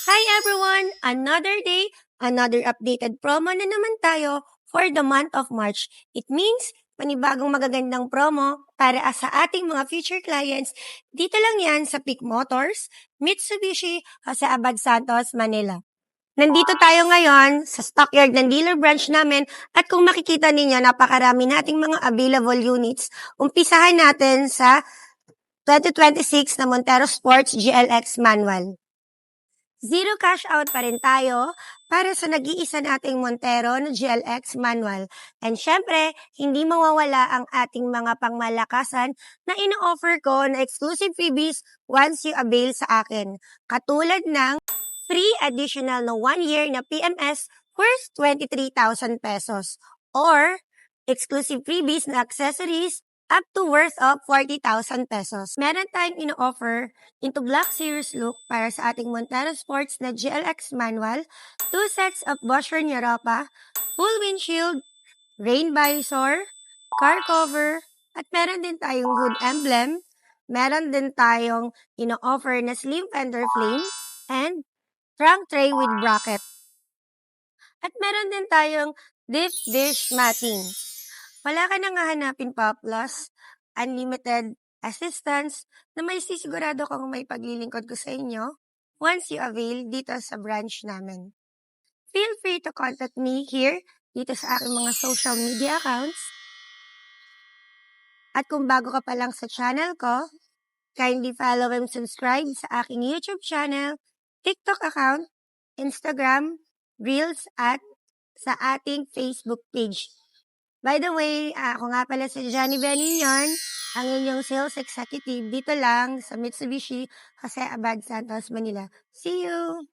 Hi everyone! Another day, another updated promo na naman tayo for the month of March. It means panibagong magagandang promo para sa ating mga future clients. Dito lang yan sa Peak Motors, Mitsubishi, Jose Abad Santos, Manila. Nandito tayo ngayon sa stockyard ng dealer branch namin at kung makikita ninyo, napakarami nating mga available units. Umpisahan natin sa 2026 na Montero Sports GLX Manual. Zero cash out pa rin tayo para sa nag-iisa nating Montero na GLX manual. And syempre, hindi mawawala ang ating mga pangmalakasan na ino-offer ko na exclusive freebies once you avail sa akin. Katulad ng free additional na 1 year na PMS worth 23,000 pesos or exclusive freebies na accessories up to worth of 40,000 pesos. Meron tayong ino-offer into Black Series look para sa ating Montero Sports na GLX manual, 2 sets of Bosch Europa, full windshield, rain visor, car cover, at meron din tayong hood emblem, meron din tayong ino-offer na slim fender flame, and trunk tray with bracket. At meron din tayong deep dish matting. Wala ka nang hahanapin pa plus unlimited assistance na may sisigurado kong may paglilingkod ko sa inyo once you avail dito sa branch namin. Feel free to contact me here dito sa aking mga social media accounts. At kung bago ka pa lang sa channel ko, kindly follow and subscribe sa aking YouTube channel, TikTok account, Instagram, Reels, at sa ating Facebook page. By the way, ako nga pala si Johnny Benignon, ang inyong sales executive dito lang sa Mitsubishi Jose Abad Santos, Manila. See you!